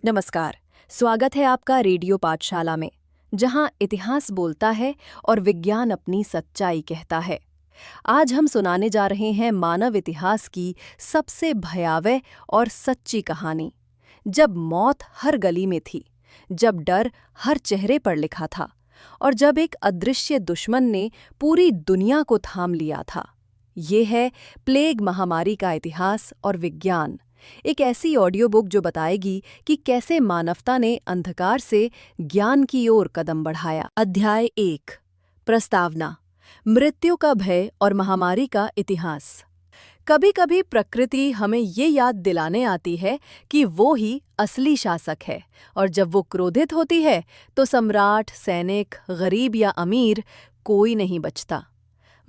नमस्कार। स्वागत है आपका रेडियो पाठशाला में, जहां इतिहास बोलता है और विज्ञान अपनी सच्चाई कहता है। आज हम सुनाने जा रहे हैं मानव इतिहास की सबसे भयावह और सच्ची कहानी, जब मौत हर गली में थी, जब डर हर चेहरे पर लिखा था और जब एक अदृश्य दुश्मन ने पूरी दुनिया को थाम लिया था। ये है प्लेग महामारी का इतिहास और विज्ञान, एक ऐसी ऑडियो बुक जो बताएगी कि कैसे मानवता ने अंधकार से ज्ञान की ओर कदम बढ़ाया। अध्याय 1, प्रस्तावना, मृत्यु का भय और महामारी का इतिहास। कभी-कभी प्रकृति हमें ये याद दिलाने आती है कि वो ही असली शासक है, और जब वो क्रोधित होती है तो सम्राट, सैनिक, गरीब या अमीर, कोई नहीं बचता।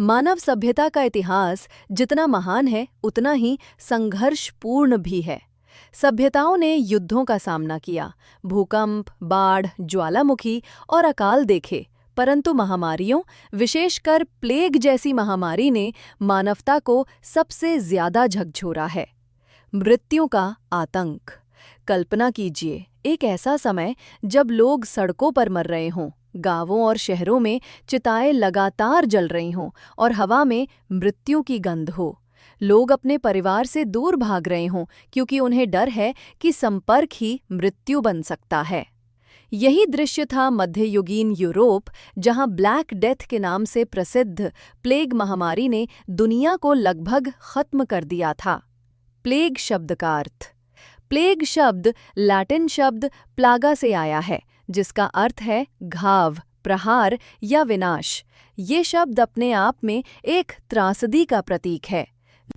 मानव सभ्यता का इतिहास जितना महान है उतना ही संघर्षपूर्ण भी है। सभ्यताओं ने युद्धों का सामना किया, भूकंप, बाढ़, ज्वालामुखी और अकाल देखे, परंतु महामारियों, विशेषकर प्लेग जैसी महामारी ने मानवता को सबसे ज्यादा झकझोरा है। मृत्यु का आतंक। कल्पना कीजिए, एक ऐसा समय जब लोग सड़कों पर मर रहे हों, गांवों और शहरों में चिताएं लगातार जल रही हों और हवा में मृत्यु की गंध हो। लोग अपने परिवार से दूर भाग रहे हों क्योंकि उन्हें डर है कि संपर्क ही मृत्यु बन सकता है। यही दृश्य था मध्ययुगीन यूरोप, जहां ब्लैक डेथ के नाम से प्रसिद्ध प्लेग महामारी ने दुनिया को लगभग खत्म कर दिया था। प्लेग शब्द का अर्थ। प्लेग शब्द लैटिन शब्द प्लागा से आया है, जिसका अर्थ है घाव, प्रहार या विनाश। ये शब्द अपने आप में एक त्रासदी का प्रतीक है।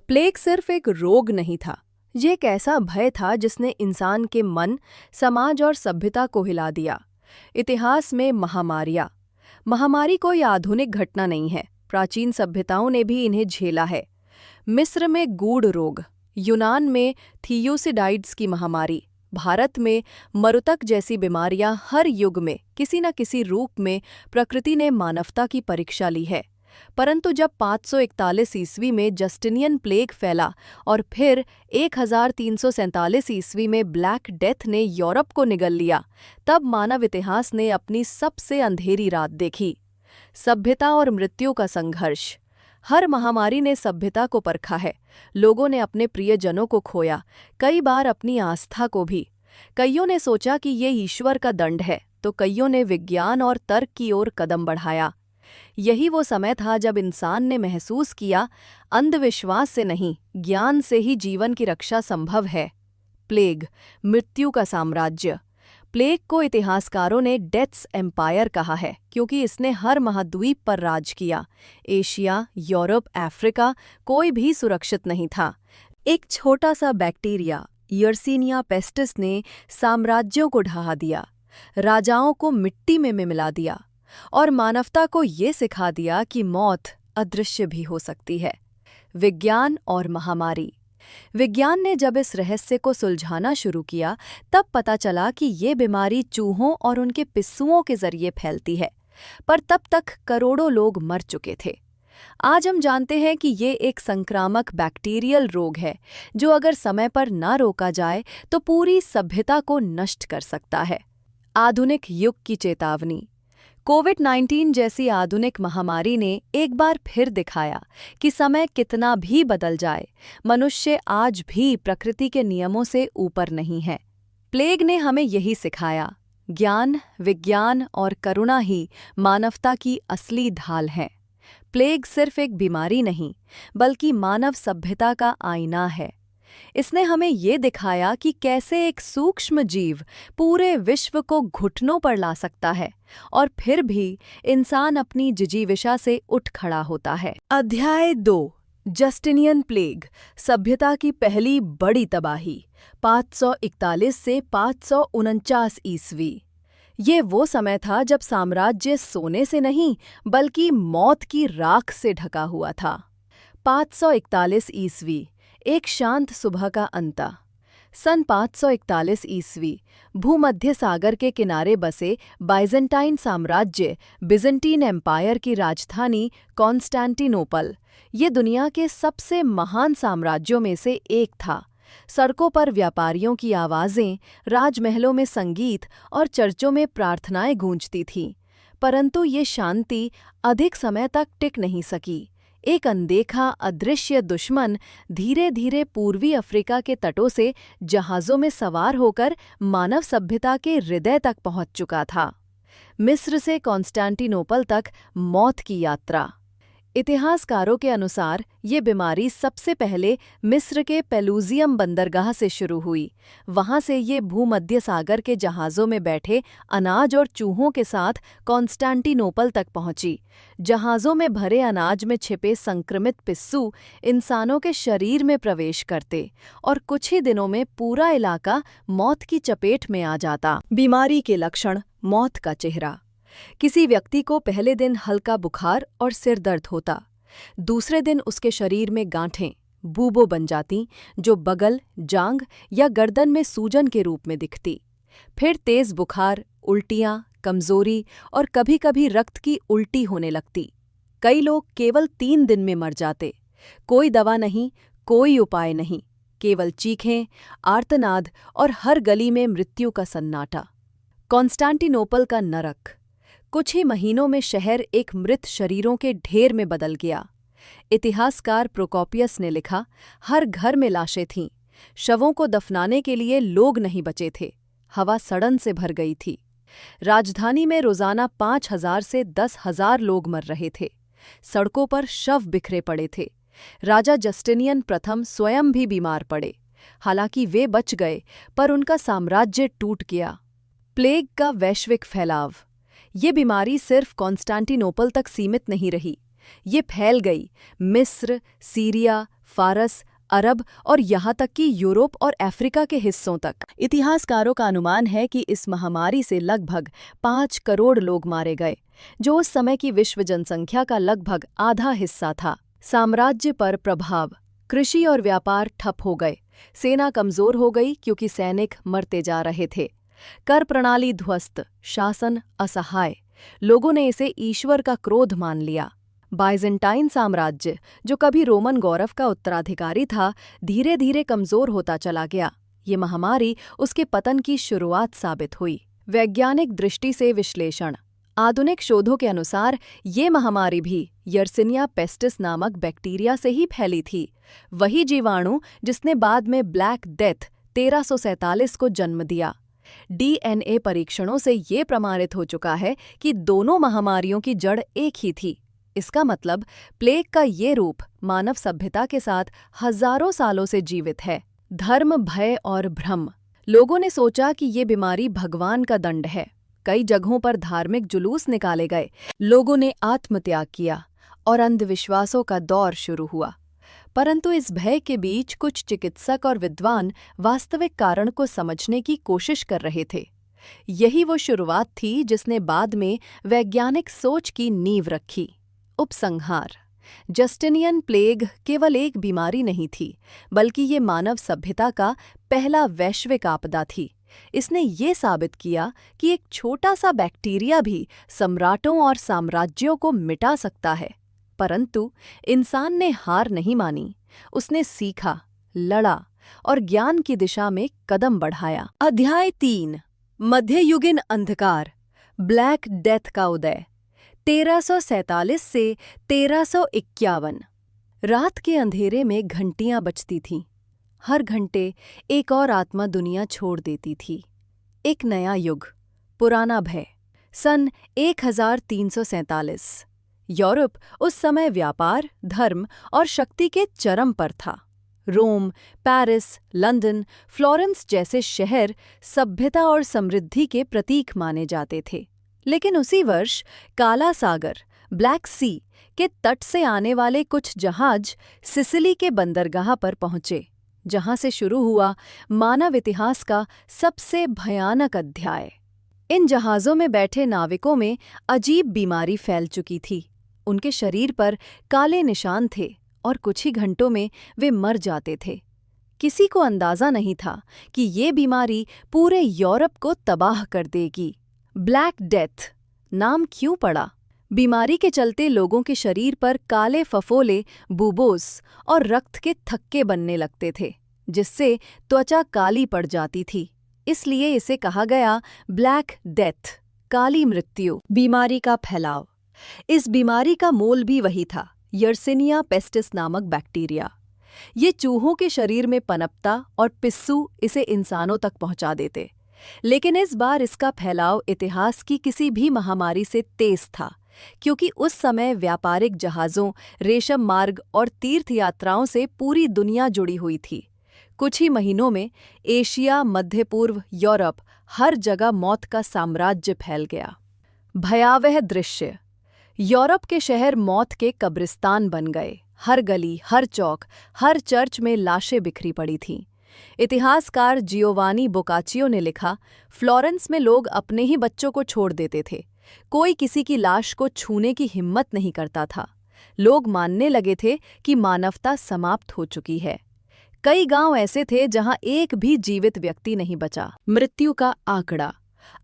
प्लेग सिर्फ एक रोग नहीं था, ये एक ऐसा भय था जिसने इंसान के मन, समाज और सभ्यता को हिला दिया। इतिहास में महामारी कोई आधुनिक घटना नहीं है, प्राचीन सभ्यताओं ने भी इन्हें झेला है। मिस्र में गूढ़ रोग, यूनान में थियोसिडाइड्स की महामारी, भारत में मरुतक जैसी बीमारियां, हर युग में किसी न किसी रूप में प्रकृति ने मानवता की परीक्षा ली है। परंतु जब 541 ईस्वी में जस्टिनियन प्लेग फैला और फिर 1347 ईस्वी में ब्लैक डेथ ने यूरोप को निगल लिया, तब मानव इतिहास ने अपनी सबसे अंधेरी रात देखी। सभ्यता और मृत्यु का संघर्ष। हर महामारी ने सभ्यता को परखा है। लोगों ने अपने प्रियजनों को खोया, कई बार अपनी आस्था को भी। कईयों ने सोचा कि ये ईश्वर का दंड है, तो कईयों ने विज्ञान और तर्क की ओर कदम बढ़ाया। यही वो समय था जब इंसान ने महसूस किया, अंधविश्वास से नहीं, ज्ञान से ही जीवन की रक्षा संभव है। प्लेग, मृत्यु का साम्राज्य। प्लेग को इतिहासकारों ने डेथ्स एम्पायर कहा है, क्योंकि इसने हर महाद्वीप पर राज किया। एशिया, यूरोप, अफ्रीका, कोई भी सुरक्षित नहीं था। एक छोटा सा बैक्टीरिया, यर्सीनिया पेस्टिस, ने साम्राज्यों को ढहा दिया, राजाओं को मिट्टी में मिला दिया और मानवता को ये सिखा दिया कि मौत अदृश्य भी हो सकती है। विज्ञान और महामारी। विज्ञान ने जब इस रहस्य को सुलझाना शुरू किया, तब पता चला कि ये बीमारी चूहों और उनके पिस्सुओं के जरिए फैलती है, पर तब तक करोड़ों लोग मर चुके थे। आज हम जानते हैं कि ये एक संक्रामक बैक्टीरियल रोग है, जो अगर समय पर ना रोका जाए तो पूरी सभ्यता को नष्ट कर सकता है। आधुनिक युग की चेतावनी। कोविड-19 जैसी आधुनिक महामारी ने एक बार फिर दिखाया कि समय कितना भी बदल जाए, मनुष्य आज भी प्रकृति के नियमों से ऊपर नहीं है। प्लेग ने हमें यही सिखाया, ज्ञान, विज्ञान और करुणा ही मानवता की असली ढाल है। प्लेग सिर्फ एक बीमारी नहीं, बल्कि मानव सभ्यता का आईना है। इसने हमें ये दिखाया कि कैसे एक सूक्ष्म जीव पूरे विश्व को घुटनों पर ला सकता है, और फिर भी इंसान अपनी जिजीविषा से उठ खड़ा होता है। अध्याय 2, जस्टिनियन प्लेग, सभ्यता की पहली बड़ी तबाही, 541 से 549 ईस्वी। ये वो समय था जब साम्राज्य सोने से नहीं, बल्कि मौत की राख से ढका हुआ था। 541 ईस्वी, एक शांत सुबह का अंत। सन 541 ईस्वी, भूमध्य सागर के किनारे बसे बाइजेंटाइन साम्राज्य, बिजेंटीन एम्पायर की राजधानी कॉन्स्टेंटिनोपल, ये दुनिया के सबसे महान साम्राज्यों में से एक था। सड़कों पर व्यापारियों की आवाज़ें, राजमहलों में संगीत और चर्चों में प्रार्थनाएं गूंजती थीं। परंतु ये शांति अधिक समय तक टिक नहीं सकी। एक अनदेखा अदृश्य दुश्मन धीरे धीरे पूर्वी अफ्रीका के तटों से जहाज़ों में सवार होकर मानव सभ्यता के हृदय तक पहुंच चुका था। मिस्र से कॉन्स्टेंटिनोपल तक मौत की यात्रा। इतिहासकारों के अनुसार ये बीमारी सबसे पहले मिस्र के पेलूजियम बंदरगाह से शुरू हुई। वहां से ये भूमध्य सागर के जहाज़ों में बैठे अनाज और चूहों के साथ कॉन्स्टेंटिनोपल तक पहुंची। जहाज़ों में भरे अनाज में छिपे संक्रमित पिस्सू इंसानों के शरीर में प्रवेश करते और कुछ ही दिनों में पूरा इलाका मौत की चपेट में आ जाता। बीमारी के लक्षण, मौत का चेहरा। किसी व्यक्ति को पहले दिन हल्का बुखार और सिर दर्द होता। दूसरे दिन उसके शरीर में गांठें, बूबो बन जाती जो बगल, जांघ या गर्दन में सूजन के रूप में दिखती। फिर तेज बुखार, उल्टियां, कमजोरी और कभी-कभी रक्त की उल्टी होने लगती। कई लोग केवल 3 दिन में मर जाते। कोई दवा नहीं, कोई उपाय नहीं, केवल चीखें, आर्तनाद और हर गली में मृत्यु का सन्नाटा। कॉन्स्टेंटिनोपल का नरक। कुछ ही महीनों में शहर एक मृत शरीरों के ढेर में बदल गया। इतिहासकार प्रोकोपियस ने लिखा, हर घर में लाशें थीं। शवों को दफनाने के लिए लोग नहीं बचे थे। हवा सड़न से भर गई थी। राजधानी में रोजाना 5,000 से 10,000 लोग मर रहे थे। सड़कों पर शव बिखरे पड़े थे। राजा जस्टिनियन प्रथम स्वयं भी बीमार पड़े। हालांकि वे बच गए, पर उनका साम्राज्य टूट गया। प्लेग का वैश्विक फैलाव। ये बीमारी सिर्फ कॉन्स्टेंटिनोपल तक सीमित नहीं रही। ये फैल गई मिस्र, सीरिया, फारस, अरब और यहाँ तक कि यूरोप और अफ्रीका के हिस्सों तक। इतिहासकारों का अनुमान है कि इस महामारी से लगभग 5 करोड़ लोग मारे गए, जो उस समय की विश्व जनसंख्या का लगभग आधा हिस्सा था। साम्राज्य पर प्रभाव। कृषि और व्यापार ठप हो गए। सेना कमजोर हो गई क्योंकि सैनिक मरते जा रहे थे। कर प्रणाली ध्वस्त, शासन असहाय। लोगों ने इसे ईश्वर का क्रोध मान लिया। बाइजेंटाइन साम्राज्य, जो कभी रोमन गौरव का उत्तराधिकारी था, धीरे धीरे कमजोर होता चला गया। ये महामारी उसके पतन की शुरुआत साबित हुई। वैज्ञानिक दृष्टि से विश्लेषण। आधुनिक शोधों के अनुसार ये महामारी भी यर्सिनिया पेस्टिस नामक बैक्टीरिया से ही फैली थी। वही जीवाणु जिसने बाद में ब्लैक डेथ 1347 को जन्म दिया। डीएनए परीक्षणों से ये प्रमाणित हो चुका है कि दोनों महामारियों की जड़ एक ही थी। इसका मतलब प्लेग का ये रूप मानव सभ्यता के साथ हजारों सालों से जीवित है। धर्म, भय और भ्रम। लोगों ने सोचा कि ये बीमारी भगवान का दंड है। कई जगहों पर धार्मिक जुलूस निकाले गए। लोगों ने आत्मत्याग किया और अंधविश्वासों का दौर शुरू हुआ। परंतु इस भय के बीच कुछ चिकित्सक और विद्वान वास्तविक कारण को समझने की कोशिश कर रहे थे। यही वो शुरुआत थी जिसने बाद में वैज्ञानिक सोच की नींव रखी। उपसंहार। जस्टिनियन प्लेग केवल एक बीमारी नहीं थी, बल्कि ये मानव सभ्यता का पहला वैश्विक आपदा थी। इसने ये साबित किया कि एक छोटा सा बैक्टीरिया भी सम्राटों और साम्राज्यों को मिटा सकता है। परंतु इंसान ने हार नहीं मानी। उसने सीखा, लड़ा और ज्ञान की दिशा में कदम बढ़ाया। अध्याय 3। मध्ययुगीन अंधकार, ब्लैक डेथ का उदय, 1347 से 1351। रात के अंधेरे में घंटियां बजती थीं। हर घंटे एक और आत्मा दुनिया छोड़ देती थी। एक नया युग, पुराना भय। सन 1347। यूरोप उस समय व्यापार, धर्म और शक्ति के चरम पर था। रोम, पेरिस, लंदन, फ्लोरेंस जैसे शहर सभ्यता और समृद्धि के प्रतीक माने जाते थे। लेकिन उसी वर्ष काला सागर, ब्लैक सी के तट से आने वाले कुछ जहाज सिसिली के बंदरगाह पर पहुंचे, जहां से शुरू हुआ मानव इतिहास का सबसे भयानक अध्याय। इन जहाज़ों में बैठे नाविकों में अजीब बीमारी फैल चुकी थी। उनके शरीर पर काले निशान थे और कुछ ही घंटों में वे मर जाते थे। किसी को अंदाजा नहीं था कि ये बीमारी पूरे यूरोप को तबाह कर देगी। ब्लैक डेथ नाम क्यों पड़ा? बीमारी के चलते लोगों के शरीर पर काले फफोले, बुबोस और रक्त के थक्के बनने लगते थे। जिससे त्वचा काली पड़ जाती थी। इसलिए इसे कहा गया ब्लैक डेथ, काली मृत्यु। बीमारी का फैलाव। इस बीमारी का मूल भी वही था, यर्सिनिया पेस्टिस नामक बैक्टीरिया। ये चूहों के शरीर में पनपता और पिस्सू इसे इंसानों तक पहुंचा देते। लेकिन इस बार इसका फैलाव इतिहास की किसी भी महामारी से तेज था, क्योंकि उस समय व्यापारिक जहाज़ों, रेशम मार्ग और तीर्थ यात्राओं से पूरी दुनिया जुड़ी हुई थी। कुछ ही महीनों में एशिया, मध्य पूर्व, यूरोप, हर जगह मौत का साम्राज्य फैल गया। भयावह दृश्य। यूरोप के शहर मौत के कब्रिस्तान बन गए। हर गली, हर चौक, हर चर्च में लाशें बिखरी पड़ी थीं। इतिहासकार जियोवानी बोकाचियो ने लिखा, फ्लोरेंस में लोग अपने ही बच्चों को छोड़ देते थे। कोई किसी की लाश को छूने की हिम्मत नहीं करता था। लोग मानने लगे थे कि मानवता समाप्त हो चुकी है। कई गांव ऐसे थे जहां एक भी जीवित व्यक्ति नहीं बचा। मृत्यु का आंकड़ा।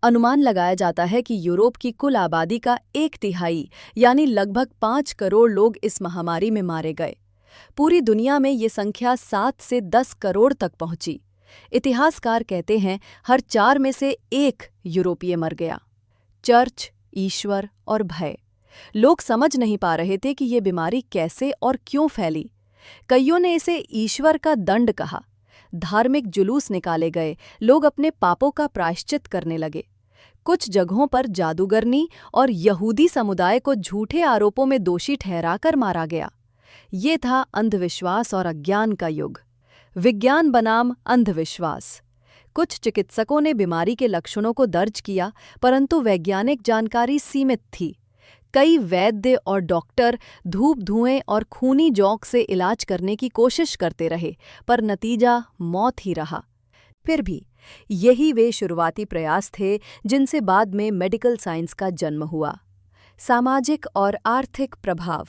अनुमान लगाया जाता है कि यूरोप की कुल आबादी का 1/3 यानी लगभग 5 करोड़ लोग इस महामारी में मारे गए। पूरी दुनिया में ये संख्या 7 से 10 करोड़ तक पहुंची। इतिहासकार कहते हैं हर 4 में से 1 यूरोपीय मर गया। चर्च, ईश्वर और भय। लोग समझ नहीं पा रहे थे कि ये बीमारी कैसे और क्यों फैली। कईयों ने इसे ईश्वर का दंड कहा। धार्मिक जुलूस निकाले गए, लोग अपने पापों का प्रायश्चित करने लगे। कुछ जगहों पर जादूगरनी और यहूदी समुदाय को झूठे आरोपों में दोषी ठहराकर मारा गया। ये था अंधविश्वास और अज्ञान का युग। विज्ञान बनाम अंधविश्वास। कुछ चिकित्सकों ने बीमारी के लक्षणों को दर्ज किया, परंतु वैज्ञानिक जानकारी सीमित थी। कई वैद्य और डॉक्टर धूप धुएं और खूनी जौक से इलाज करने की कोशिश करते रहे, पर नतीजा मौत ही रहा। फिर भी यही वे शुरुआती प्रयास थे जिनसे बाद में मेडिकल साइंस का जन्म हुआ। सामाजिक और आर्थिक प्रभाव।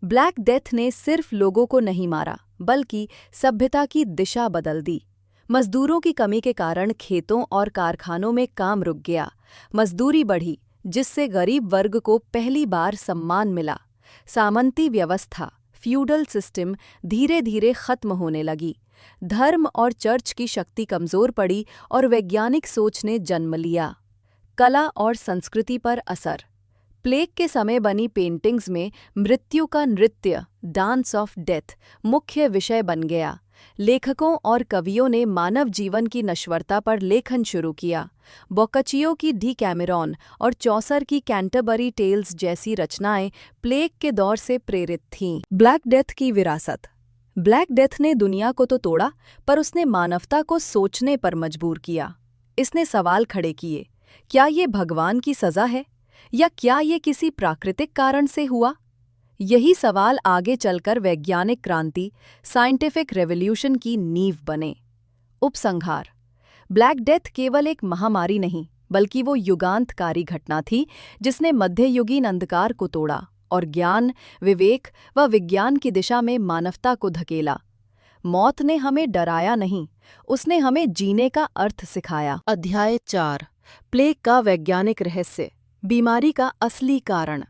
ब्लैक डेथ ने सिर्फ लोगों को नहीं मारा, बल्कि सभ्यता की दिशा बदल दी। मजदूरों की कमी के कारण खेतों और कारखानों में काम रुक गया। मजदूरी बढ़ी, जिससे गरीब वर्ग को पहली बार सम्मान मिला। सामंती व्यवस्था, फ्यूडल सिस्टम धीरे धीरे खत्म होने लगी। धर्म और चर्च की शक्ति कमजोर पड़ी और वैज्ञानिक सोच ने जन्म लिया। कला और संस्कृति पर असर। प्लेग के समय बनी पेंटिंग्स में मृत्यु का नृत्य, डांस ऑफ डेथ, मुख्य विषय बन गया। लेखकों और कवियों ने मानव जीवन की नश्वरता पर लेखन शुरू किया। बोकाचियो की डिकैमेरॉन और चौसर की कैंटरबरी टेल्स जैसी रचनाएं प्लेग के दौर से प्रेरित थीं। ब्लैक डेथ की विरासत। ब्लैक डेथ ने दुनिया को तो तोड़ा, पर उसने मानवता को सोचने पर मजबूर किया। इसने सवाल खड़े किए, क्या ये भगवान की सज़ा है, या क्या ये किसी प्राकृतिक कारण से हुआ? यही सवाल आगे चलकर वैज्ञानिक क्रांति, साइंटिफिक रेवोल्यूशन की नींव बने। उपसंहार। ब्लैक डेथ केवल एक महामारी नहीं, बल्कि वो युगांतकारी घटना थी जिसने मध्ययुगीन अंधकार को तोड़ा और ज्ञान, विवेक व विज्ञान की दिशा में मानवता को धकेला। मौत ने हमें डराया नहीं, उसने हमें जीने का अर्थ सिखाया। अध्याय 4। प्लेग का वैज्ञानिक रहस्य। बीमारी का असली कारण।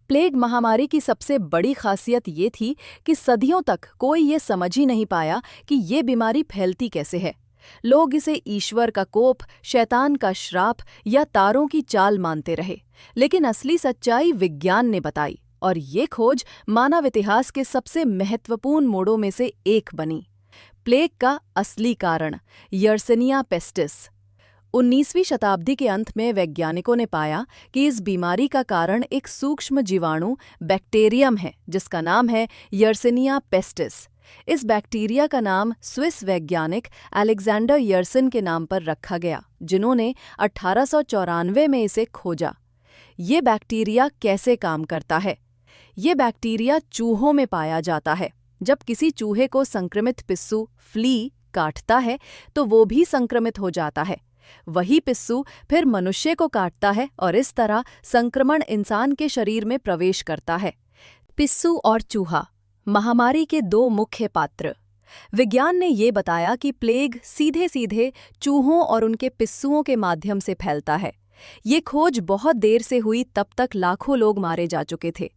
प्लेग महामारी की सबसे बड़ी खासियत ये थी कि सदियों तक कोई ये समझ ही नहीं पाया कि ये बीमारी फैलती कैसे है। लोग इसे ईश्वर का कोप, शैतान का श्राप या तारों की चाल मानते रहे, लेकिन असली सच्चाई विज्ञान ने बताई, और ये खोज मानव इतिहास के सबसे महत्वपूर्ण मोड़ों में से एक बनी। प्लेग का असली कारण, यर्सिनिया पेस्टिस। 19वीं शताब्दी के अंत में वैज्ञानिकों ने पाया कि इस बीमारी का कारण एक सूक्ष्म जीवाणु बैक्टीरियम है, जिसका नाम है यर्सिनिया पेस्टिस। इस बैक्टीरिया का नाम स्विस वैज्ञानिक अलेक्जेंडर यर्सन के नाम पर रखा गया, जिन्होंने 1894 में इसे खोजा। ये बैक्टीरिया कैसे काम करता है? ये बैक्टीरिया चूहों में पाया जाता है। जब किसी चूहे को संक्रमित पिस्सू फ्ली काटता है, तो वो भी संक्रमित हो जाता है। वही पिस्सू फिर मनुष्य को काटता है और इस तरह संक्रमण इंसान के शरीर में प्रवेश करता है। पिस्सू और चूहा, महामारी के 2 मुख्य पात्र। विज्ञान ने ये बताया कि प्लेग सीधे सीधे चूहों और उनके पिस्सुओं के माध्यम से फैलता है। ये खोज बहुत देर से हुई, तब तक लाखों लोग मारे जा चुके थे।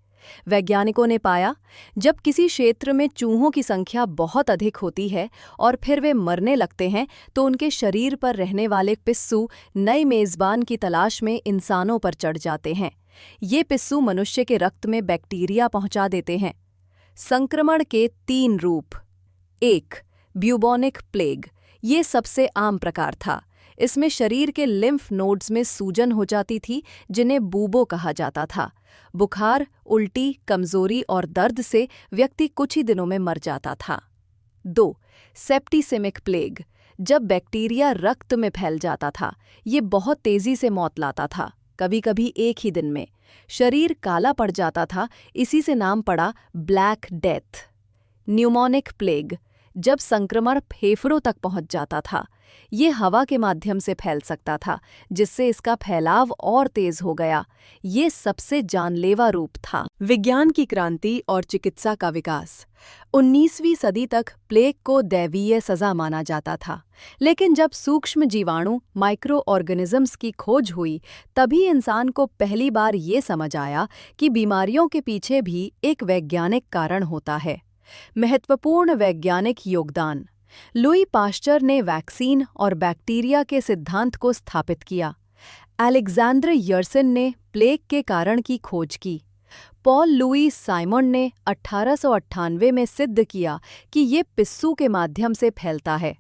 वैज्ञानिकों ने पाया, जब किसी क्षेत्र में चूहों की संख्या बहुत अधिक होती है और फिर वे मरने लगते हैं तो उनके शरीर पर रहने वाले पिस्सू नए मेजबान की तलाश में इंसानों पर चढ़ जाते हैं। ये पिस्सू मनुष्य के रक्त में बैक्टीरिया पहुंचा देते हैं। संक्रमण के 3 रूप। 1. Bubonic plague. ये सबसे आम प्रकार था। इसमें शरीर के लिम्फ नोड्स में सूजन हो जाती थी, जिन्हें बूबो कहा जाता था। बुखार, उल्टी, कमजोरी और दर्द से व्यक्ति कुछ ही दिनों में मर जाता था। 2. सेप्टिसेमिक प्लेग। जब बैक्टीरिया रक्त में फैल जाता था, ये बहुत तेजी से मौत लाता था, कभी कभी एक ही दिन में। शरीर काला पड़ जाता था, इसी से नाम पड़ा ब्लैक डेथ। Pneumonic plague. जब संक्रमण फेफड़ों तक पहुंच जाता था, ये हवा के माध्यम से फैल सकता था, जिससे इसका फैलाव और तेज हो गया। ये सबसे जानलेवा रूप था। विज्ञान की क्रांति और चिकित्सा का विकास। 19वीं सदी तक प्लेग को दैवीय सजा माना जाता था, लेकिन जब सूक्ष्म जीवाणु माइक्रो ऑर्गेनिजम्स की खोज हुई, तभी इंसान को पहली बार ये समझ आया कि बीमारियों के पीछे भी एक वैज्ञानिक कारण होता है। महत्वपूर्ण वैज्ञानिक योगदान। लुई पाश्चर ने वैक्सीन और बैक्टीरिया के सिद्धांत को स्थापित किया। अलेक्जेंडर यर्सन ने प्लेग के कारण की खोज की। पॉल लुई साइमन ने 1898 में सिद्ध किया कि ये पिस्सू के माध्यम से फैलता है।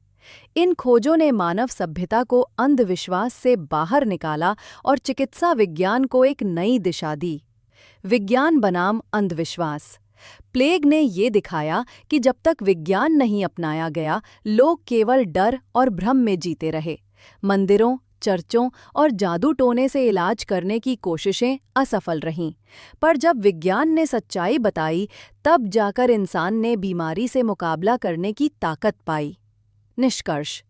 इन खोजों ने मानव सभ्यता को अंधविश्वास से बाहर निकाला और चिकित्सा विज्ञान को एक नई दिशा दी। विज्ञान बनाम अंधविश्वास। प्लेग ने ये दिखाया कि जब तक विज्ञान नहीं अपनाया गया, लोग केवल डर और भ्रम में जीते रहे। मंदिरों, चर्चों और जादू टोने से इलाज करने की कोशिशें असफल रहीं। पर जब विज्ञान ने सच्चाई बताई, तब जाकर इंसान ने बीमारी से मुकाबला करने की ताकत पाई। निष्कर्ष।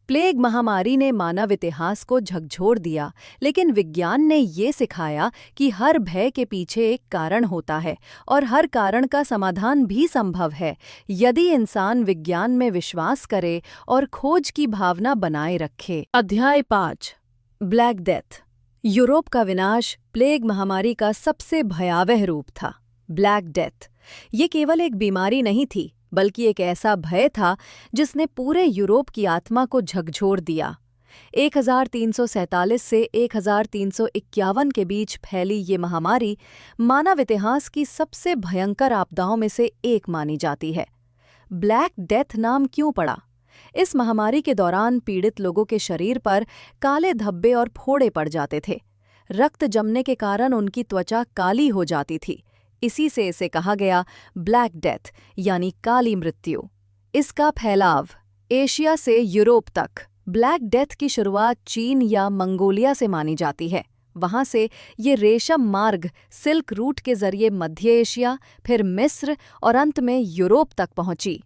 प्लेग महामारी ने मानव इतिहास को झकझोर दिया, लेकिन विज्ञान ने ये सिखाया कि हर भय के पीछे एक कारण होता है और हर कारण का समाधान भी संभव है, यदि इंसान विज्ञान में विश्वास करे और खोज की भावना बनाए रखे। अध्याय 5। Black death. यूरोप का विनाश प्लेग महामारी का सबसे भयावह रूप था। ब्लैक डेथ ये केवल एक बीमारी नहीं थी, बल्कि एक ऐसा भय था जिसने पूरे यूरोप की आत्मा को झकझोर दिया। 1347 से 1351 के बीच फैली ये महामारी मानव इतिहास की सबसे भयंकर आपदाओं में से एक मानी जाती है। ब्लैक डेथ नाम क्यों पड़ा? इस महामारी के दौरान पीड़ित लोगों के शरीर पर काले धब्बे और फोड़े पड़ जाते थे। रक्त जमने के कारण उनकी त्वचा काली हो जाती थी। इसी से इसे कहा गया ब्लैक डेथ, यानी काली मृत्यु। इसका फैलाव एशिया से यूरोप तक। ब्लैक डेथ की शुरुआत चीन या मंगोलिया से मानी जाती है। वहां से ये रेशम मार्ग सिल्क रूट के जरिए मध्य एशिया, फिर मिस्र और अंत में यूरोप तक पहुंची।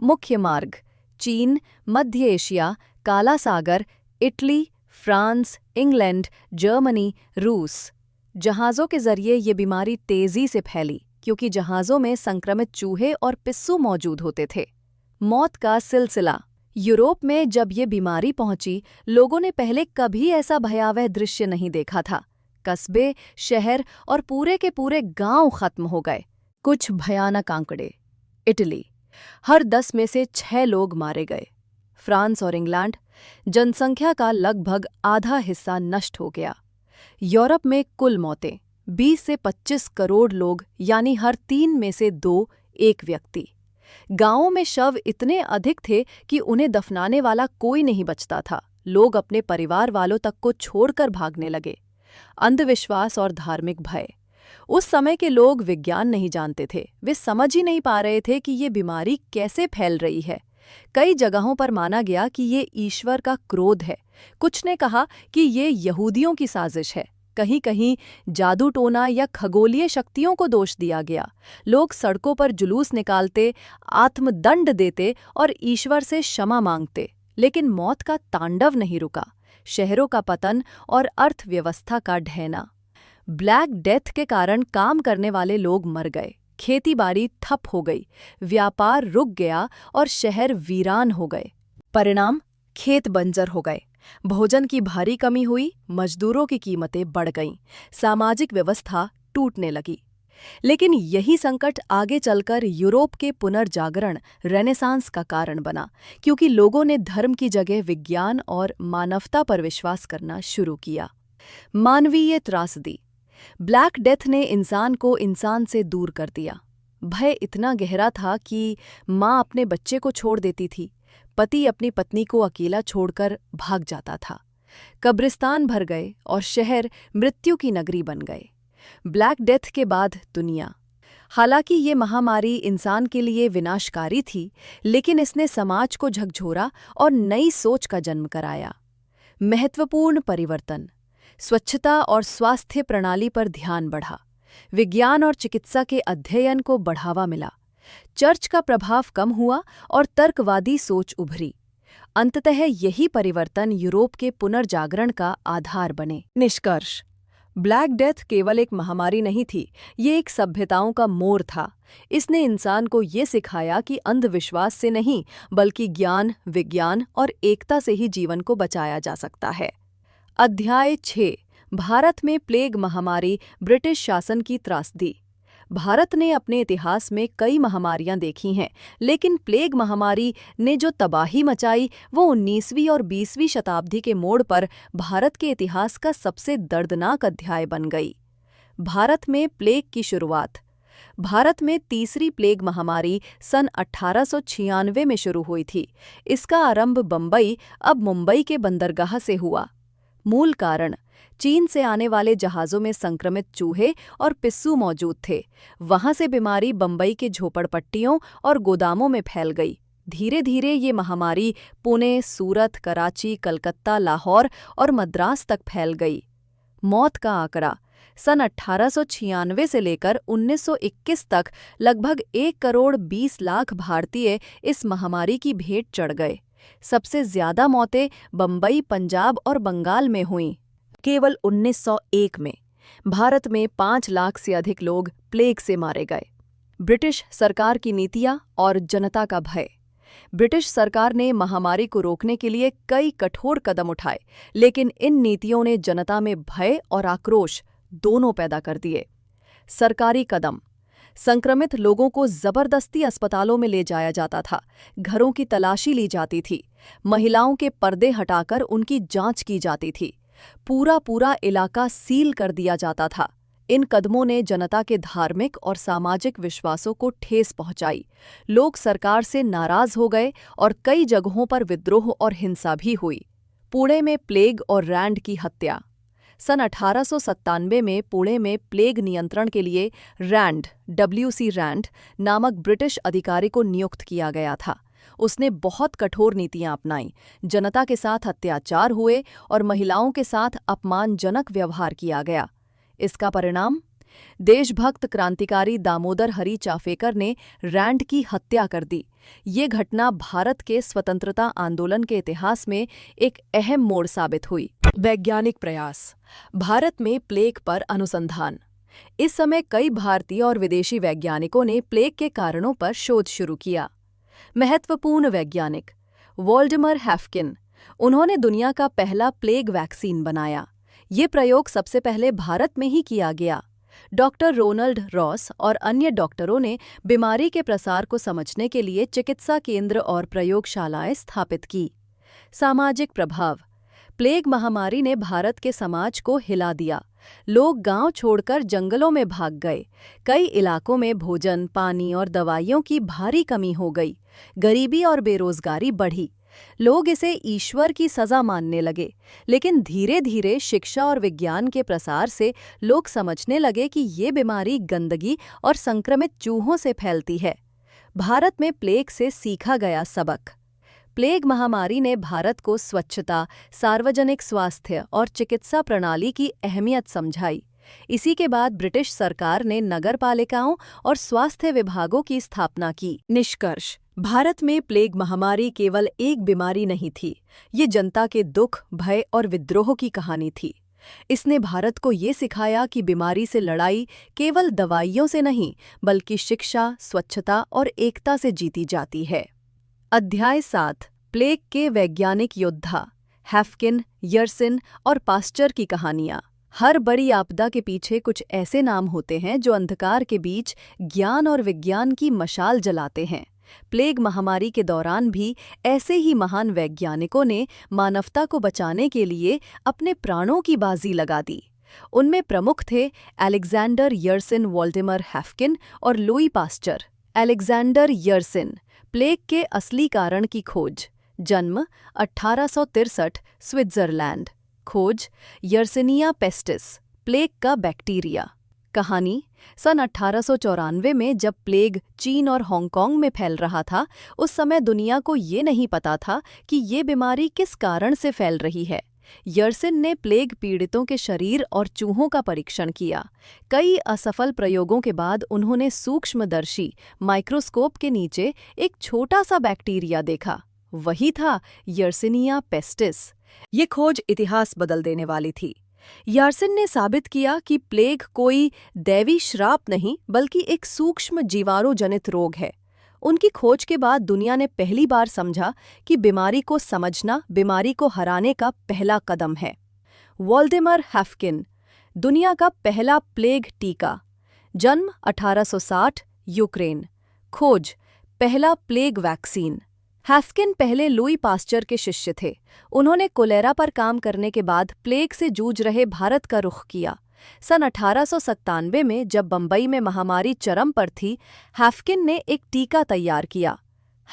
मुख्य मार्ग चीन, मध्य एशिया, काला सागर, इटली, फ्रांस, इंग्लैंड, जर्मनी, रूस। जहाज़ों के जरिए ये बीमारी तेजी से फैली, क्योंकि जहाज़ों में संक्रमित चूहे और पिस्सू मौजूद होते थे। मौत का सिलसिला। यूरोप में जब ये बीमारी पहुंची, लोगों ने पहले कभी ऐसा भयावह दृश्य नहीं देखा था। कस्बे, शहर और पूरे के पूरे गांव खत्म हो गए। कुछ भयानक आंकड़े। इटली, हर 10 में से 6 लोग मारे गए। फ्रांस और इंग्लैंड, जनसंख्या का लगभग आधा हिस्सा नष्ट हो गया। यूरोप में कुल मौतें 20 से 25 करोड़ लोग, यानी हर 3 में से 2 एक व्यक्ति। गांवों में शव इतने अधिक थे कि उन्हें दफनाने वाला कोई नहीं बचता था। लोग अपने परिवार वालों तक को छोड़कर भागने लगे। अंधविश्वास और धार्मिक भय। उस समय के लोग विज्ञान नहीं जानते थे। वे समझ ही नहीं पा रहे थे कि ये बीमारी कैसे फैल रही है। कई जगहों पर माना गया कि ये ईश्वर का क्रोध है। कुछ ने कहा कि ये यहूदियों की साजिश है। कहीं कहीं जादू टोना या खगोलीय शक्तियों को दोष दिया गया। लोग सड़कों पर जुलूस निकालते, आत्मदंड देते और ईश्वर से क्षमा मांगते। लेकिन मौत का तांडव नहीं रुका। शहरों का पतन और अर्थव्यवस्था का ढहना। ब्लैक डेथ के कारण काम करने वाले लोग मर गए। खेती-बाड़ी ठप हो गई, व्यापार रुक गया और शहर वीरान हो गए। परिणाम, खेत बंजर हो गए, भोजन की भारी कमी हुई, मजदूरों की कीमतें बढ़ गईं, सामाजिक व्यवस्था टूटने लगी। लेकिन यही संकट आगे चलकर यूरोप के पुनर्जागरण रेनेसांस का कारण बना, क्योंकि लोगों ने धर्म की जगह विज्ञान और मानवता पर विश्वास करना शुरू किया। मानवीय त्रासदी। ब्लैक डेथ ने इंसान को इंसान से दूर कर दिया। भय इतना गहरा था कि माँ अपने बच्चे को छोड़ देती थी, पति अपनी पत्नी को अकेला छोड़कर भाग जाता था। कब्रिस्तान भर गए और शहर मृत्यु की नगरी बन गए। ब्लैक डेथ के बाद दुनिया। हालांकि ये महामारी इंसान के लिए विनाशकारी थी, लेकिन इसने समाज को झकझोरा और नई सोच का जन्म कराया। महत्वपूर्ण परिवर्तन। स्वच्छता और स्वास्थ्य प्रणाली पर ध्यान बढ़ा। विज्ञान और चिकित्सा के अध्ययन को बढ़ावा मिला। चर्च का प्रभाव कम हुआ और तर्कवादी सोच उभरी। अंततः यही परिवर्तन यूरोप के पुनर्जागरण का आधार बने। निष्कर्ष। ब्लैक डेथ केवल एक महामारी नहीं थी, ये एक सभ्यताओं का मोड़ था। इसने इंसान को ये सिखाया कि अंधविश्वास से नहीं, बल्कि ज्ञान, विज्ञान और एकता से ही जीवन को बचाया जा सकता है। अध्याय 6। भारत में प्लेग महामारी, ब्रिटिश शासन की त्रासदी। भारत ने अपने इतिहास में कई महामारियां देखी हैं, लेकिन प्लेग महामारी ने जो तबाही मचाई वो 19वीं और 20वीं शताब्दी के मोड़ पर भारत के इतिहास का सबसे दर्दनाक अध्याय बन गई। भारत में प्लेग की शुरुआत। भारत में तीसरी प्लेग महामारी सन 1896 में शुरू हुई थी। इसका आरंभ बम्बई, अब मुंबई के बंदरगाह से हुआ। मूल कारण, चीन से आने वाले जहाज़ों में संक्रमित चूहे और पिस्सू मौजूद थे। वहां से बीमारी बम्बई के झोपड़पट्टियों और गोदामों में फैल गई। धीरे धीरे ये महामारी पुणे, सूरत, कराची, कलकत्ता, लाहौर और मद्रास तक फैल गई। मौत का आंकड़ा, सन 1896 से लेकर 1921 तक लगभग 1 करोड़ 20 लाख भारतीय इस महामारी की भेंट चढ़ गए। सबसे ज्यादा मौतें बम्बई, पंजाब और बंगाल में हुईं। केवल 1901 में भारत में 5 लाख से अधिक लोग प्लेग से मारे गए। ब्रिटिश सरकार की नीतियां और जनता का भय। ब्रिटिश सरकार ने महामारी को रोकने के लिए कई कठोर कदम उठाए, लेकिन इन नीतियों ने जनता में भय और आक्रोश दोनों पैदा कर दिए। सरकारी कदम। संक्रमित लोगों को जबरदस्ती अस्पतालों में ले जाया जाता था, घरों की तलाशी ली जाती थी, महिलाओं के पर्दे हटाकर उनकी जांच की जाती थी, पूरा इलाका सील कर दिया जाता था। इन कदमों ने जनता के धार्मिक और सामाजिक विश्वासों को ठेस पहुंचाई। लोग सरकार से नाराज हो गए और कई जगहों पर विद्रोह और हिंसा भी हुई। पुणे में प्लेग और रैंड की हत्या। सन 1897 में पुणे में प्लेग नियंत्रण के लिए रैंड, WC रैंड नामक ब्रिटिश अधिकारी को नियुक्त किया गया था। उसने बहुत कठोर नीतियां अपनाईं, जनता के साथ अत्याचार हुए और महिलाओं के साथ अपमानजनक व्यवहार किया गया। इसका परिणाम, देशभक्त क्रांतिकारी दामोदर हरी चाफेकर ने रैंड की हत्या कर दी। ये घटना भारत के स्वतंत्रता आंदोलन के इतिहास में एक अहम मोड़ साबित हुई। वैज्ञानिक प्रयास। भारत में प्लेग पर अनुसंधान। इस समय कई भारतीय और विदेशी वैज्ञानिकों ने प्लेग के कारणों पर शोध शुरू किया। महत्वपूर्ण वैज्ञानिक। वोल्डेमर हैफकिन, उन्होंने दुनिया का पहला प्लेग वैक्सीन बनाया। ये प्रयोग सबसे पहले भारत में ही किया गया। डॉक्टर रोनाल्ड रॉस और अन्य डॉक्टरों ने बीमारी के प्रसार को समझने के लिए चिकित्सा केंद्र और प्रयोगशालाएं स्थापित की। सामाजिक प्रभाव। प्लेग महामारी ने भारत के समाज को हिला दिया। लोग गांव छोड़कर जंगलों में भाग गए। कई इलाकों में भोजन, पानी और दवाइयों की भारी कमी हो गई। गरीबी और बेरोजगारी बढ़ी। लोग इसे ईश्वर की सजा मानने लगे, लेकिन धीरे धीरे शिक्षा और विज्ञान के प्रसार से लोग समझने लगे कि ये बीमारी गंदगी और संक्रमित चूहों से फैलती है। भारत में प्लेग से सीखा गया सबक। प्लेग महामारी ने भारत को स्वच्छता, सार्वजनिक स्वास्थ्य और चिकित्सा प्रणाली की अहमियत समझाई। इसी के बाद ब्रिटिश सरकार ने नगरपालिकाओं और स्वास्थ्य विभागों की स्थापना की। निष्कर्ष। भारत में प्लेग महामारी केवल एक बीमारी नहीं थी, ये जनता के दुख, भय और विद्रोह की कहानी थी। इसने भारत को ये सिखाया कि बीमारी से लड़ाई केवल दवाइयों से नहीं, बल्कि शिक्षा, स्वच्छता और एकता से जीती जाती है। अध्याय 7। प्लेग के वैज्ञानिक योद्धा। हैफकिन, यर्सिन और पास्चर की कहानियाँ। हर बड़ी आपदा के पीछे कुछ ऐसे नाम होते हैं जो अंधकार के बीच ज्ञान और विज्ञान की मशाल जलाते हैं। प्लेग महामारी के दौरान भी ऐसे ही महान वैज्ञानिकों ने मानवता को बचाने के लिए अपने प्राणों की बाजी लगा दी। उनमें प्रमुख थे अलेक्जेंडर यर्सिन वोल्डेमर हैफकिन और लुई पास्चर। अलेक्जेंडर यर्सिन, प्लेग के असली कारण की खोज। जन्म 1863, स्विट्जरलैंड। खोज यर्सिनिया पेस्टिस, प्लेग का बैक्टीरिया। कहानी सन 1894 में जब प्लेग चीन और हांगकांग में फैल रहा था, उस समय दुनिया को ये नहीं पता था कि ये बीमारी किस कारण से फैल रही है। यर्सिन ने प्लेग पीड़ितों के शरीर और चूहों का परीक्षण किया। कई असफल प्रयोगों के बाद उन्होंने सूक्ष्मदर्शी माइक्रोस्कोप के नीचे एक छोटा सा बैक्टीरिया देखा। वही था यर्सिनिया पेस्टिस। ये खोज इतिहास बदल देने वाली थी। यर्सिन ने साबित किया कि प्लेग कोई दैवी श्राप नहीं बल्कि एक सूक्ष्म जीवाणु जनित रोग है। उनकी खोज के बाद दुनिया ने पहली बार समझा कि बीमारी को समझना बीमारी को हराने का पहला कदम है। वोल्डेमर हैफकिन, दुनिया का पहला प्लेग टीका। जन्म 1860, यूक्रेन। खोज पहला प्लेग वैक्सीन। हैफकिन पहले लुई पास्चर के शिष्य थे। उन्होंने कोलेरा पर काम करने के बाद प्लेग से जूझ रहे भारत का रुख किया। सन 1897 में जब बंबई में महामारी चरम पर थी, हैफकिन ने एक टीका तैयार किया।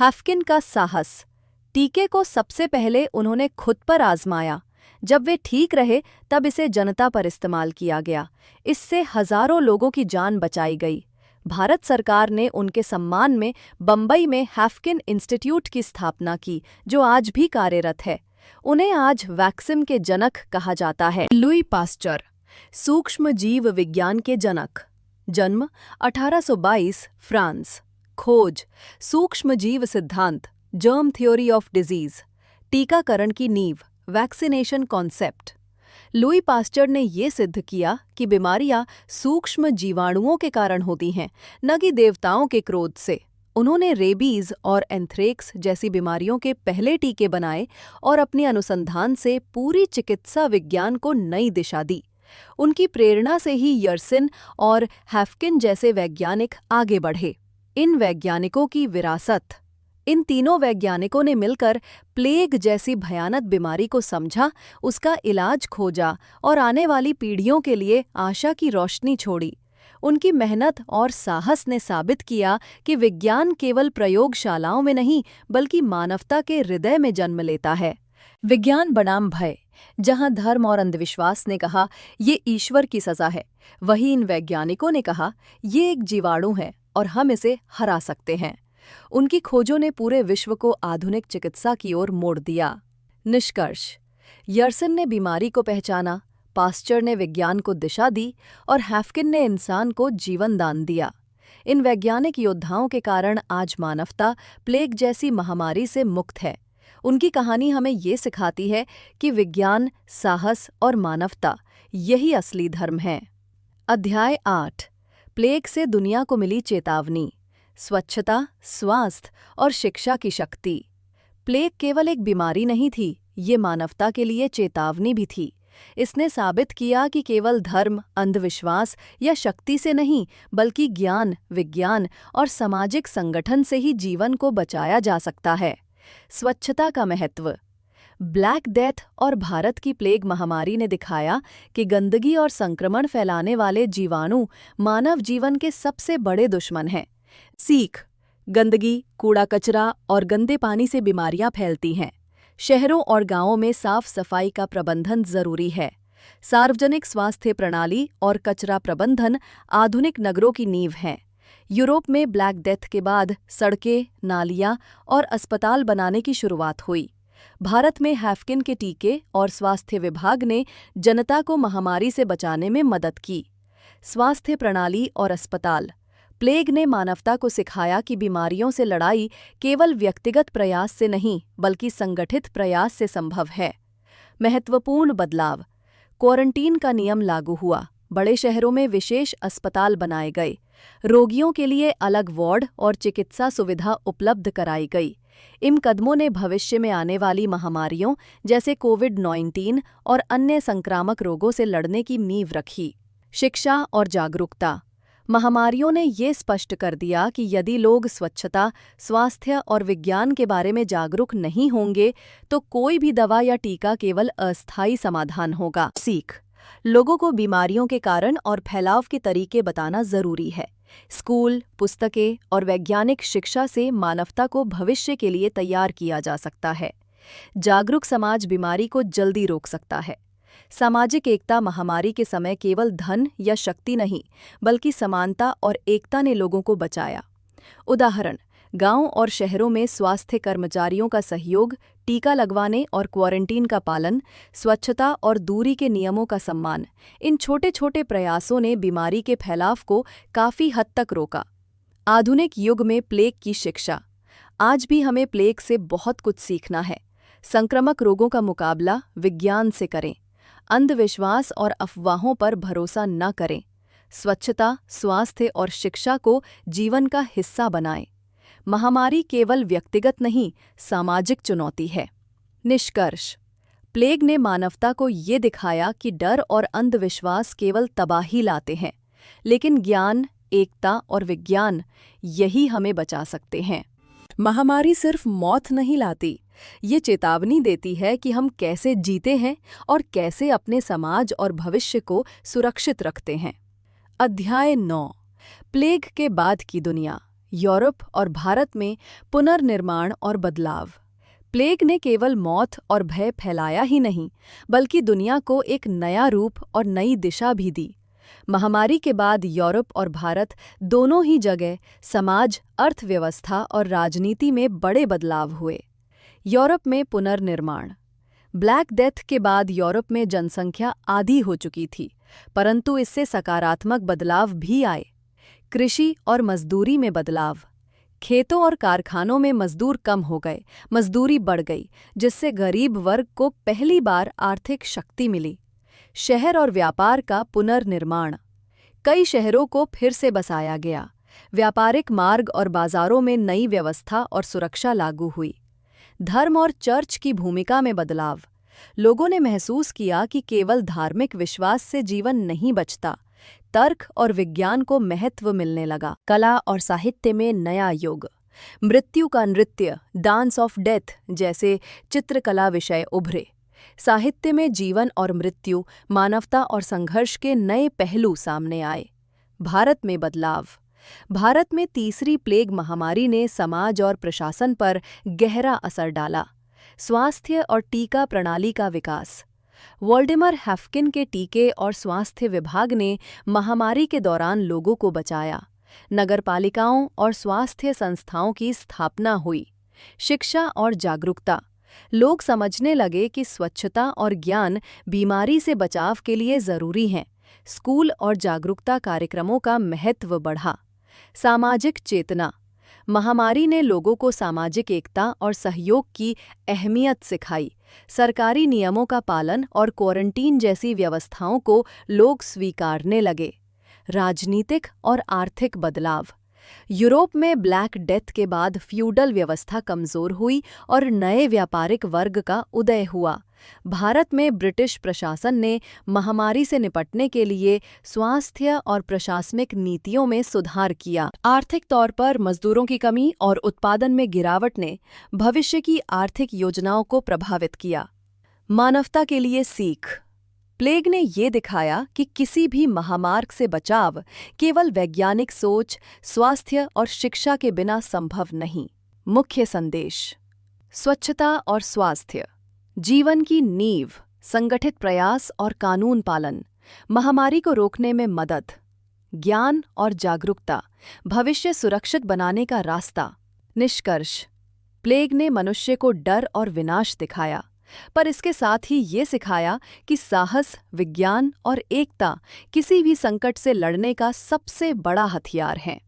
हैफकिन का साहस। टीके को सबसे पहले उन्होंने खुद पर आजमाया। जब वे ठीक रहे तब इसे जनता पर इस्तेमाल किया गया। इससे हजारों लोगों की जान बचाई गई। भारत सरकार ने उनके सम्मान में बंबई में हैफकिन इंस्टीट्यूट की स्थापना की, जो आज भी कार्यरत है। उन्हें आज वैक्सीन के जनक कहा जाता है। लुई पास्चर, सूक्ष्म जीव विज्ञान के जनक। जन्म 1822, फ्रांस। खोज सूक्ष्म जीव सिद्धांत, जर्म थ्योरी ऑफ डिजीज। टीकाकरण की नींव, वैक्सीनेशन कॉन्सेप्ट। लुई पास्चर ने ये सिद्ध किया कि बीमारियां सूक्ष्म जीवाणुओं के कारण होती हैं, न कि देवताओं के क्रोध से। उन्होंने रेबीज और एंथ्रेक्स जैसी बीमारियों के पहले टीके बनाए और अपने अनुसंधान से पूरी चिकित्सा विज्ञान को नई दिशा दी। उनकी प्रेरणा से ही यर्सिन और हैफकिन जैसे वैज्ञानिक आगे बढ़े। इन वैज्ञानिकों की विरासत। इन तीनों वैज्ञानिकों ने मिलकर प्लेग जैसी भयानक बीमारी को समझा, उसका इलाज खोजा और आने वाली पीढ़ियों के लिए आशा की रोशनी छोड़ी। उनकी मेहनत और साहस ने साबित किया कि विज्ञान केवल प्रयोगशालाओं में नहीं बल्कि मानवता के हृदय में जन्म लेता है। विज्ञान बनाम भय। जहां धर्म और अंधविश्वास ने कहा ये ईश्वर की सजा है, वहीं इन वैज्ञानिकों ने कहा ये एक जीवाणु है और हम इसे हरा सकते हैं। उनकी खोजों ने पूरे विश्व को आधुनिक चिकित्सा की ओर मोड़ दिया। निष्कर्ष, यर्सिन ने बीमारी को पहचाना, पास्चर ने विज्ञान को दिशा दी और हैफकिन ने इंसान को जीवन दान दिया। इन वैज्ञानिक योद्धाओं के कारण आज मानवता प्लेग जैसी महामारी से मुक्त है। उनकी कहानी हमें ये सिखाती है कि विज्ञान, साहस और मानवता यही असली धर्म है। अध्याय 8, प्लेग से दुनिया को मिली चेतावनी। स्वच्छता, स्वास्थ्य और शिक्षा की शक्ति। प्लेग केवल एक बीमारी नहीं थी, ये मानवता के लिए चेतावनी भी थी। इसने साबित किया कि केवल धर्म, अंधविश्वास या शक्ति से नहीं बल्कि ज्ञान, विज्ञान और सामाजिक संगठन से ही जीवन को बचाया जा सकता है। स्वच्छता का महत्व। ब्लैक डेथ और भारत की प्लेग महामारी ने दिखाया कि गंदगी और संक्रमण फैलाने वाले जीवाणु मानव जीवन के सबसे बड़े दुश्मन हैं। सीख, गंदगी, कूड़ा कचरा और गंदे पानी से बीमारियां फैलती हैं। शहरों और गांवों में साफ सफाई का प्रबंधन जरूरी है। सार्वजनिक स्वास्थ्य प्रणाली और कचरा प्रबंधन आधुनिक नगरों की नींव हैं। यूरोप में ब्लैक डेथ के बाद सड़कें, नालियां और अस्पताल बनाने की शुरुआत हुई। भारत में हैफकिन के टीके और स्वास्थ्य विभाग ने जनता को महामारी से बचाने में मदद की। स्वास्थ्य प्रणाली और अस्पताल। प्लेग ने मानवता को सिखाया कि बीमारियों से लड़ाई केवल व्यक्तिगत प्रयास से नहीं बल्कि संगठित प्रयास से संभव है। महत्वपूर्ण बदलाव। क्वारंटीन का नियम लागू हुआ। बड़े शहरों में विशेष अस्पताल बनाए गए। रोगियों के लिए अलग वार्ड और चिकित्सा सुविधा उपलब्ध कराई गई। इन कदमों ने भविष्य में आने वाली महामारियों जैसे कोविड-19 और अन्य संक्रामक रोगों से लड़ने की नींव रखी। शिक्षा और जागरूकता। महामारियों ने ये स्पष्ट कर दिया कि यदि लोग स्वच्छता, स्वास्थ्य और विज्ञान के बारे में जागरूक नहीं होंगे तो कोई भी दवा या टीका केवल अस्थायी समाधान होगा। सीख। लोगों को बीमारियों के कारण और फैलाव के तरीके बताना जरूरी है। स्कूल, पुस्तकें और वैज्ञानिक शिक्षा से मानवता को भविष्य के लिए तैयार किया जा सकता है। जागरूक समाज बीमारी को जल्दी रोक सकता है। सामाजिक एकता। महामारी के समय केवल धन या शक्ति नहीं, बल्कि समानता और एकता ने लोगों को बचाया। उदाहरण, गांव और शहरों में स्वास्थ्य कर्मचारियों का सहयोग, टीका लगवाने और क्वारंटीन का पालन, स्वच्छता और दूरी के नियमों का सम्मान। इन छोटे छोटे प्रयासों ने बीमारी के फैलाव को काफी हद तक रोका। आधुनिक युग में प्लेग की शिक्षा। आज भी हमें प्लेग से बहुत कुछ सीखना है। संक्रामक रोगों का मुकाबला विज्ञान से करें। अंधविश्वास और अफवाहों पर भरोसा न करें। स्वच्छता, स्वास्थ्य और शिक्षा को जीवन का हिस्सा बनाएं। महामारी केवल व्यक्तिगत नहीं, सामाजिक चुनौती है। निष्कर्ष। प्लेग ने मानवता को ये दिखाया कि डर और अंधविश्वास केवल तबाही लाते हैं, लेकिन ज्ञान, एकता और विज्ञान यही हमें बचा सकते हैं। महामारी सिर्फ मौत नहीं लाती, ये चेतावनी देती है कि हम कैसे जीते हैं और कैसे अपने समाज और भविष्य को सुरक्षित रखते हैं। अध्याय 9। प्लेग के बाद की दुनिया। यूरोप और भारत में पुनर्निर्माण और बदलाव। प्लेग ने केवल मौत और भय फैलाया ही नहीं, बल्कि दुनिया को एक नया रूप और नई दिशा भी दी। महामारी के बाद यूरोप और भारत दोनों ही जगह समाज, अर्थव्यवस्था और राजनीति में बड़े बदलाव हुए। यूरोप में पुनर्निर्माण। ब्लैक डेथ के बाद यूरोप में जनसंख्या आधी हो चुकी थी, परंतु इससे सकारात्मक बदलाव भी आए। कृषि और मजदूरी में बदलाव। खेतों और कारखानों में मजदूर कम हो गए, मजदूरी बढ़ गई, जिससे गरीब वर्ग को पहली बार आर्थिक शक्ति मिली। शहर और व्यापार का पुनर्निर्माण। कई शहरों को फिर से बसाया गया। व्यापारिक मार्ग और बाजारों में नई व्यवस्था और सुरक्षा लागू हुई। धर्म और चर्च की भूमिका में बदलाव। लोगों ने महसूस किया कि केवल धार्मिक विश्वास से जीवन नहीं बचता। तर्क और विज्ञान को महत्व मिलने लगा। कला और साहित्य में नया युग। मृत्यु का नृत्य, डांस ऑफ डेथ जैसे चित्रकला विषय उभरे। साहित्य में जीवन और मृत्यु, मानवता और संघर्ष के नए पहलू सामने आए। भारत में बदलाव। भारत में तीसरी प्लेग महामारी ने समाज और प्रशासन पर गहरा असर डाला। स्वास्थ्य और टीका प्रणाली का विकास। वोल्डेमर हैफकिन के टीके और स्वास्थ्य विभाग ने महामारी के दौरान लोगों को बचाया। नगरपालिकाओं और स्वास्थ्य संस्थाओं की स्थापना हुई। शिक्षा और जागरूकता। लोग समझने लगे कि स्वच्छता और ज्ञान बीमारी से बचाव के लिए जरूरी हैं। स्कूल और जागरूकता कार्यक्रमों का महत्व बढ़ा। सामाजिक चेतना। महामारी ने लोगों को सामाजिक एकता और सहयोग की अहमियत सिखाई। सरकारी नियमों का पालन और क्वारंटीन जैसी व्यवस्थाओं को लोग स्वीकारने लगे। राजनीतिक और आर्थिक बदलाव। यूरोप में ब्लैक डेथ के बाद फ्यूडल व्यवस्था कमजोर हुई और नए व्यापारिक वर्ग का उदय हुआ। भारत में ब्रिटिश प्रशासन ने महामारी से निपटने के लिए स्वास्थ्य और प्रशासनिक नीतियों में सुधार किया। आर्थिक तौर पर मजदूरों की कमी और उत्पादन में गिरावट ने भविष्य की आर्थिक योजनाओं को प्रभावित किया। मानवता के लिए सीख। प्लेग ने ये दिखाया कि किसी भी महामार्ग से बचाव केवल वैज्ञानिक सोच, स्वास्थ्य और शिक्षा के बिना संभव नहीं। मुख्य संदेश। स्वच्छता और स्वास्थ्य जीवन की नींव, संगठित प्रयास और कानून पालन, महामारी को रोकने में मदद। ज्ञान और जागरूकता, भविष्य सुरक्षित बनाने का रास्ता। निष्कर्ष। प्लेग ने मनुष्य को डर और विनाश दिखाया, पर इसके साथ ही ये सिखाया कि साहस, विज्ञान और एकता किसी भी संकट से लड़ने का सबसे बड़ा हथियार है।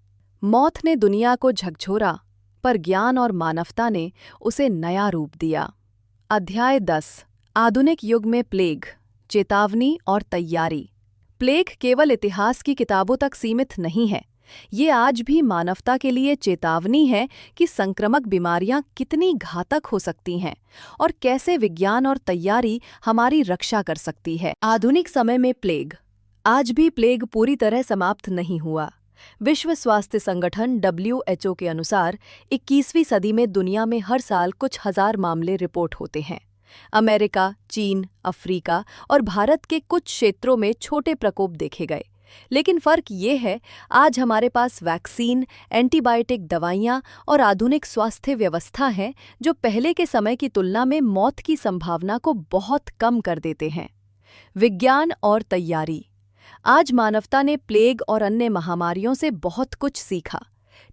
मौत ने दुनिया को झकझोरा, पर ज्ञान और मानवता ने उसे नया रूप दिया। अध्याय 10। आधुनिक युग में प्लेग, चेतावनी और तैयारी। प्लेग केवल इतिहास की किताबों तक सीमित नहीं है, ये आज भी मानवता के लिए चेतावनी है कि संक्रामक बीमारियां कितनी घातक हो सकती हैं और कैसे विज्ञान और तैयारी हमारी रक्षा कर सकती है। आधुनिक समय में प्लेग। आज भी प्लेग पूरी तरह समाप्त नहीं हुआ। विश्व स्वास्थ्य संगठन WHO के अनुसार 21वीं सदी में दुनिया में हर साल कुछ हजार मामले रिपोर्ट होते हैं। अमेरिका, चीन, अफ्रीका और भारत के कुछ क्षेत्रों में छोटे प्रकोप देखे गए। लेकिन फर्क ये है, आज हमारे पास वैक्सीन, एंटीबायोटिक दवाइयाँ और आधुनिक स्वास्थ्य व्यवस्था है जो पहले के समय की तुलना में मौत की संभावना को बहुत कम कर देते हैं। विज्ञान और तैयारी। आज मानवता ने प्लेग और अन्य महामारियों से बहुत कुछ सीखा।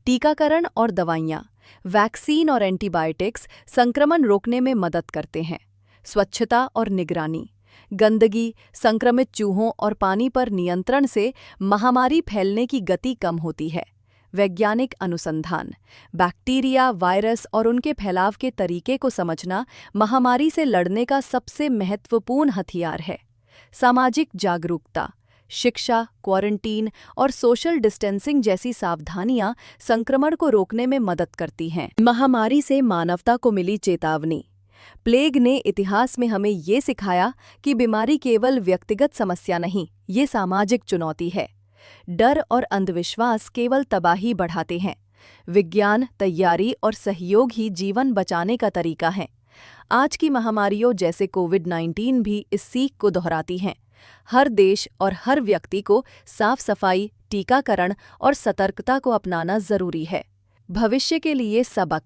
टीकाकरण और दवाइयाँ, वैक्सीन और एंटीबायोटिक्स संक्रमण रोकने में मदद करते हैं। स्वच्छता और निगरानी। गंदगी, संक्रमित चूहों और पानी पर नियंत्रण से महामारी फैलने की गति कम होती है। वैज्ञानिक अनुसंधान। बैक्टीरिया, वायरस और उनके फैलाव के तरीके को समझना महामारी से लड़ने का सबसे महत्वपूर्ण हथियार है। सामाजिक जागरूकता। शिक्षा, क्वारंटीन और सोशल डिस्टेंसिंग जैसी सावधानियां संक्रमण को रोकने में मदद करती हैं। महामारी से मानवता को मिली चेतावनी। प्लेग ने इतिहास में हमें ये सिखाया कि बीमारी केवल व्यक्तिगत समस्या नहीं, ये सामाजिक चुनौती है। डर और अंधविश्वास केवल तबाही बढ़ाते हैं। विज्ञान, तैयारी और सहयोग ही जीवन बचाने का तरीका है। आज की महामारियों जैसे कोविड-19 भी इस सीख को दोहराती हैं। हर देश और हर व्यक्ति को साफ सफाई, टीकाकरण और सतर्कता को अपनाना जरूरी है। भविष्य के लिए सबक।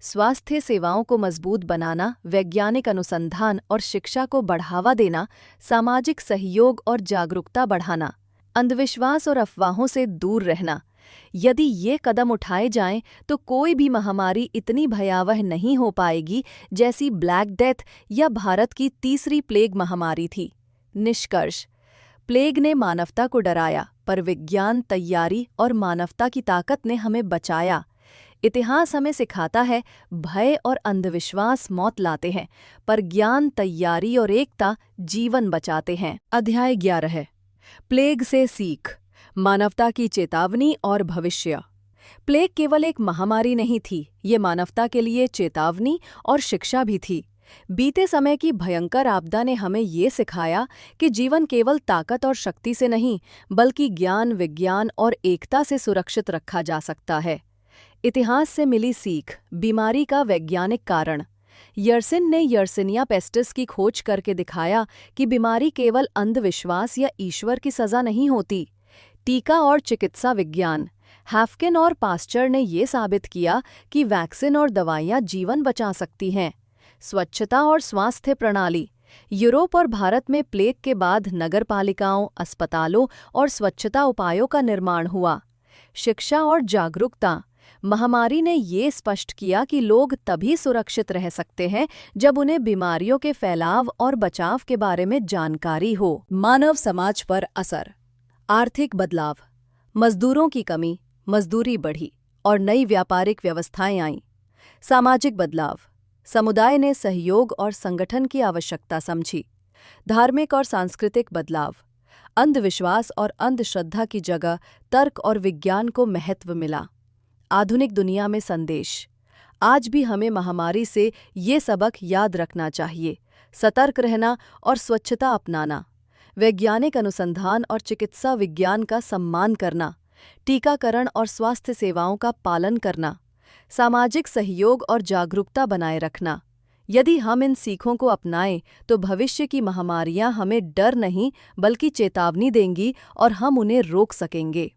स्वास्थ्य सेवाओं को मजबूत बनाना, वैज्ञानिक अनुसंधान और शिक्षा को बढ़ावा देना, सामाजिक सहयोग और जागरूकता बढ़ाना, अंधविश्वास और अफवाहों से दूर रहना। यदि ये कदम उठाए जाएं तो कोई भी महामारी इतनी भयावह नहीं हो पाएगी जैसी ब्लैक डेथ या भारत की तीसरी प्लेग महामारी थी। निष्कर्ष। प्लेग ने मानवता को डराया, पर विज्ञान, तैयारी और मानवता की ताकत ने हमें बचाया। इतिहास हमें सिखाता है, भय और अंधविश्वास मौत लाते हैं, पर ज्ञान, तैयारी और एकता जीवन बचाते हैं। अध्याय 11। प्लेग से सीख, मानवता की चेतावनी और भविष्य। प्लेग केवल एक महामारी नहीं थी, ये मानवता के लिए चेतावनी और शिक्षा भी थी। बीते समय की भयंकर आपदा ने हमें ये सिखाया कि जीवन केवल ताकत और शक्ति से नहीं, बल्कि ज्ञान, विज्ञान और एकता से सुरक्षित रखा जा सकता है। इतिहास से मिली सीख। बीमारी का वैज्ञानिक कारण। यर्सिन ने यर्सिनिया पेस्टिस की खोज करके दिखाया कि बीमारी केवल अंधविश्वास या ईश्वर की सजा नहीं होती। टीका और चिकित्सा विज्ञान। हैफकिन और पास्चर ने ये साबित किया कि वैक्सीन और दवाइयाँ जीवन बचा सकती हैं। स्वच्छता और स्वास्थ्य प्रणाली। यूरोप और भारत में प्लेग के बाद नगरपालिकाओं, अस्पतालों और स्वच्छता उपायों का निर्माण हुआ। शिक्षा और जागरूकता। महामारी ने ये स्पष्ट किया कि लोग तभी सुरक्षित रह सकते हैं जब उन्हें बीमारियों के फैलाव और बचाव के बारे में जानकारी हो। मानव समाज पर असर। आर्थिक बदलाव। मजदूरों की कमी, मजदूरी बढ़ी और नई व्यापारिक व्यवस्थाएं आईं। सामाजिक बदलाव। समुदाय ने सहयोग और संगठन की आवश्यकता समझी। धार्मिक और सांस्कृतिक बदलाव। अंधविश्वास और अंधश्रद्धा की जगह तर्क और विज्ञान को महत्व मिला। आधुनिक दुनिया में संदेश। आज भी हमें महामारी से ये सबक याद रखना चाहिए। सतर्क रहना और स्वच्छता अपनाना। वैज्ञानिक अनुसंधान और चिकित्सा विज्ञान का सम्मान करना। टीकाकरण और स्वास्थ्य सेवाओं का पालन करना। सामाजिक सहयोग और जागरूकता बनाए रखना। यदि हम इन सीखों को अपनाएं तो भविष्य की महामारियां हमें डर नहीं बल्कि चेतावनी देंगी और हम उन्हें रोक सकेंगे।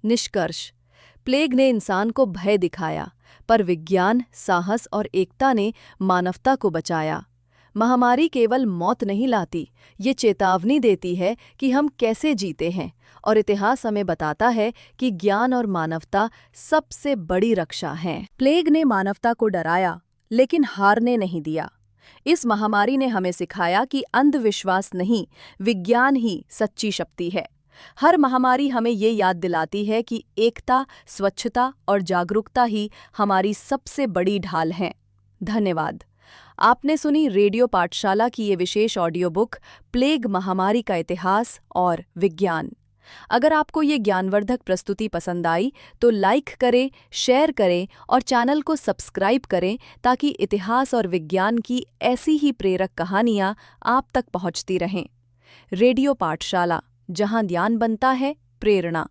निष्कर्ष। प्लेग ने इंसान को भय दिखाया, पर विज्ञान, साहस और एकता ने मानवता को बचाया। महामारी केवल मौत नहीं लाती, ये चेतावनी देती है कि हम कैसे जीते हैं, और इतिहास हमें बताता है कि ज्ञान और मानवता सबसे बड़ी रक्षा हैं। प्लेग ने मानवता को डराया, लेकिन हारने नहीं दिया। इस महामारी ने हमें सिखाया कि अंधविश्वास नहीं, विज्ञान ही सच्ची शक्ति है। हर महामारी हमें ये याद दिलाती है कि एकता, स्वच्छता और जागरूकता ही हमारी सबसे बड़ी ढाल हैं। धन्यवाद। आपने सुनी रेडियो पाठशाला की ये विशेष ऑडियो बुक, प्लेग महामारी का इतिहास और विज्ञान। अगर आपको ये ज्ञानवर्धक प्रस्तुति पसंद आई तो लाइक करें, शेयर करें और चैनल को सब्सक्राइब करें ताकि इतिहास और विज्ञान की ऐसी ही प्रेरक कहानियाँ आप तक पहुँचती रहें। रेडियो पाठशाला, जहाँ ज्ञान बनता है प्रेरणा।